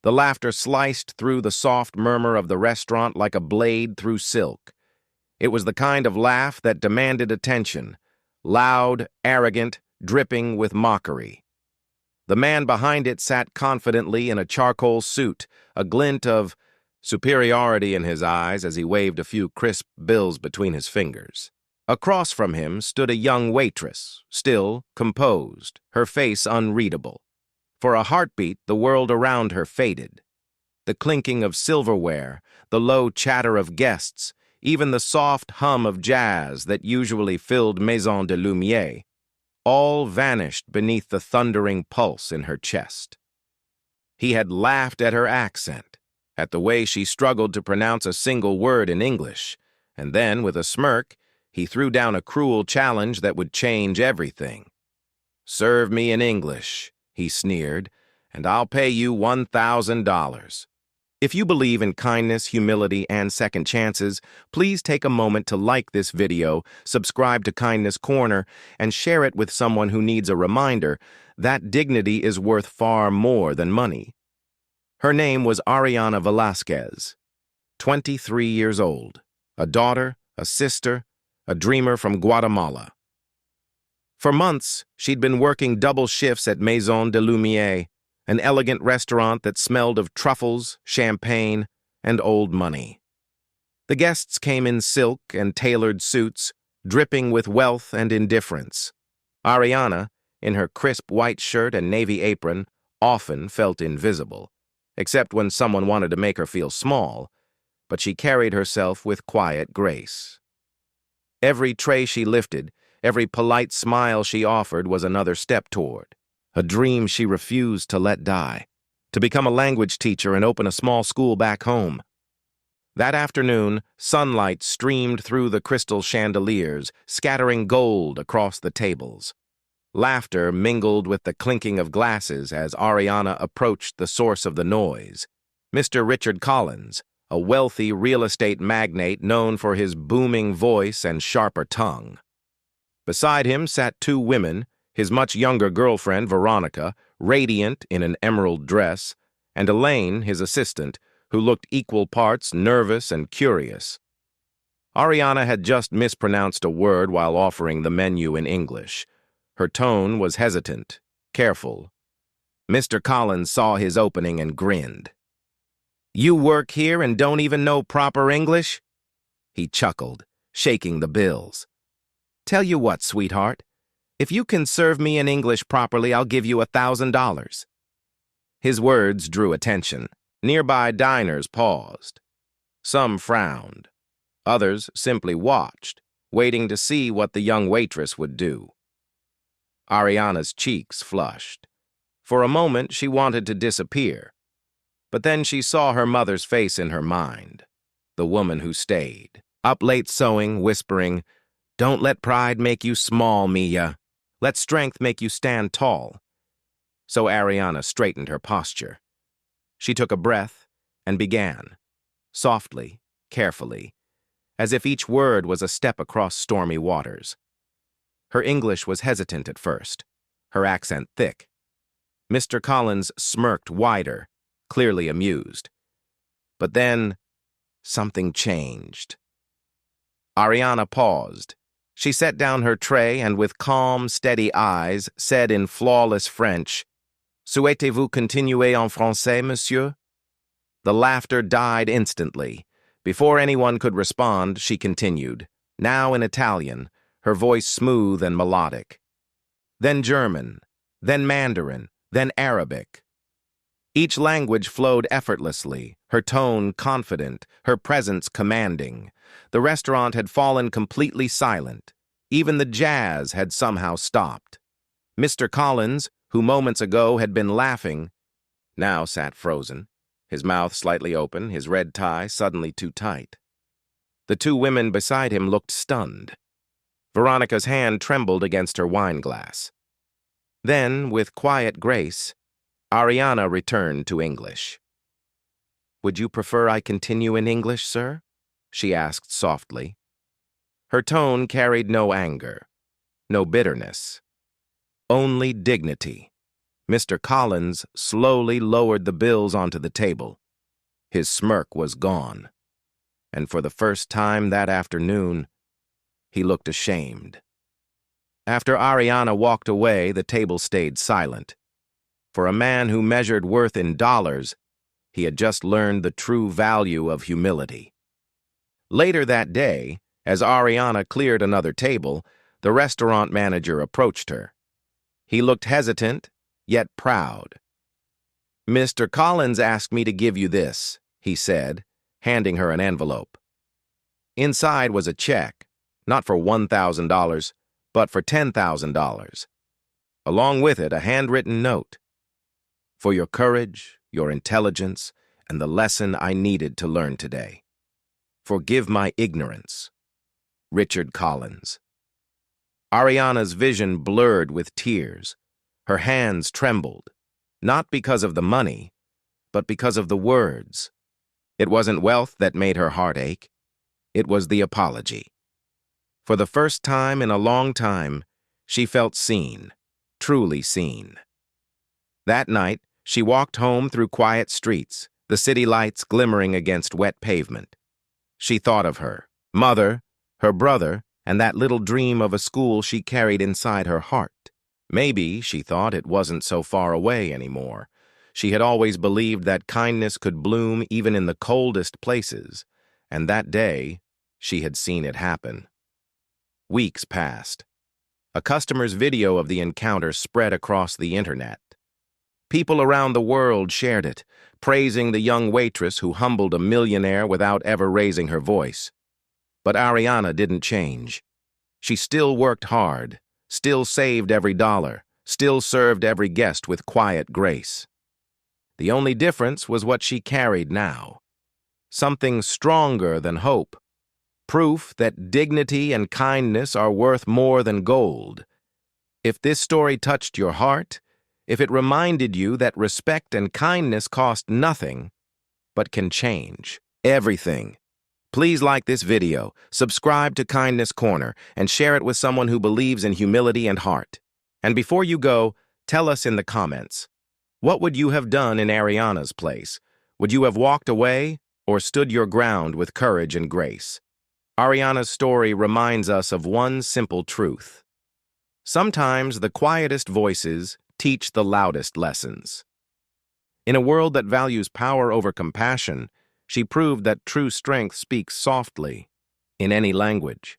The laughter sliced through the soft murmur of the restaurant like a blade through silk. It was the kind of laugh that demanded attention, loud, arrogant, dripping with mockery. The man behind it sat confidently in a charcoal suit, a glint of superiority in his eyes as he waved a few crisp bills between his fingers. Across from him stood a young waitress, still, composed, her face unreadable. For a heartbeat, the world around her faded. The clinking of silverware, the low chatter of guests, even the soft hum of jazz that usually filled Maison de Lumière, all vanished beneath the thundering pulse in her chest. He had laughed at her accent, at the way she struggled to pronounce a single word in English, and then, with a smirk, he threw down a cruel challenge that would change everything. "Serve me in English," he sneered, "and I'll pay you $1,000. If you believe in kindness, humility, and second chances, please take a moment to like this video, subscribe to Kindness Corner, and share it with someone who needs a reminder that dignity is worth far more than money. Her name was Ariana Velasquez, 23 years old, a daughter, a sister, a dreamer from Guatemala. For months, she'd been working double shifts at Maison de Lumière, an elegant restaurant that smelled of truffles, champagne, and old money. The guests came in silk and tailored suits, dripping with wealth and indifference. Ariana, in her crisp white shirt and navy apron, often felt invisible, except when someone wanted to make her feel small, but she carried herself with quiet grace. Every tray she lifted, every polite smile she offered was another step toward a dream she refused to let die, to become a language teacher and open a small school back home. That afternoon, sunlight streamed through the crystal chandeliers, scattering gold across the tables. Laughter mingled with the clinking of glasses as Ariana approached the source of the noise, Mr. Richard Collins, a wealthy real estate magnate known for his booming voice and sharper tongue. Beside him sat two women, his much younger girlfriend, Veronica, radiant in an emerald dress, and Elaine, his assistant, who looked equal parts nervous and curious. Ariana had just mispronounced a word while offering the menu in English. Her tone was hesitant, careful. Mr. Collins saw his opening and grinned. "You work here and don't even know proper English?" He chuckled, shaking the bills. "Tell you what, sweetheart. If you can serve me in English properly, I'll give you $1,000. His words drew attention. Nearby diners paused. Some frowned. Others simply watched, waiting to see what the young waitress would do. Ariana's cheeks flushed. For a moment, she wanted to disappear. But then she saw her mother's face in her mind, the woman who stayed, up late sewing, whispering, "Don't let pride make you small, Mia. Let strength make you stand tall." So Ariana straightened her posture. She took a breath and began, softly, carefully, as if each word was a step across stormy waters. Her English was hesitant at first, her accent thick. Mr. Collins smirked wider, clearly amused. But then, something changed. Ariana paused. She set down her tray and with calm, steady eyes said in flawless French, "Souhaitez-vous continuer en français, monsieur?" The laughter died instantly. Before anyone could respond, she continued, now in Italian, her voice smooth and melodic. Then German, then Mandarin, then Arabic. Each language flowed effortlessly, her tone confident, her presence commanding. The restaurant had fallen completely silent. Even the jazz had somehow stopped. Mr. Collins, who moments ago had been laughing, now sat frozen, his mouth slightly open, his red tie suddenly too tight. The two women beside him looked stunned. Veronica's hand trembled against her wine glass. Then, with quiet grace, Ariana returned to English. "Would you prefer I continue in English, sir?" she asked softly. Her tone carried no anger, no bitterness, only dignity. Mr. Collins slowly lowered the bills onto the table. His smirk was gone, and for the first time that afternoon, he looked ashamed. After Ariana walked away, the table stayed silent. For a man who measured worth in dollars, he had just learned the true value of humility. Later that day, as Ariana cleared another table, the restaurant manager approached her. He looked hesitant, yet proud. "Mr. Collins asked me to give you this," he said, handing her an envelope. Inside was a check, not for $1,000, but for $10,000. Along with it, a handwritten note. "For your courage, your intelligence, and the lesson I needed to learn today. Forgive my ignorance. Richard Collins." Ariana's vision blurred with tears. Her hands trembled, not because of the money, but because of the words. It wasn't wealth that made her heart ache. It was the apology. For the first time in a long time, she felt seen, truly seen. That night, she walked home through quiet streets, the city lights glimmering against wet pavement. She thought of her mother, her brother, and that little dream of a school she carried inside her heart. Maybe, she thought, it wasn't so far away anymore. She had always believed that kindness could bloom even in the coldest places, and that day, she had seen it happen. Weeks passed. A customer's video of the encounter spread across the internet. People around the world shared it, praising the young waitress who humbled a millionaire without ever raising her voice. But Ariana didn't change. She still worked hard, still saved every dollar, still served every guest with quiet grace. The only difference was what she carried now. Something stronger than hope. Proof that dignity and kindness are worth more than gold. If this story touched your heart, if it reminded you that respect and kindness cost nothing, but can change everything, please like this video, subscribe to Kindness Corner, and share it with someone who believes in humility and heart. And before you go, tell us in the comments, what would you have done in Ariana's place? Would you have walked away or stood your ground with courage and grace? Ariana's story reminds us of one simple truth. Sometimes the quietest voices teach the loudest lessons. In a world that values power over compassion, she proved that true strength speaks softly, in any language.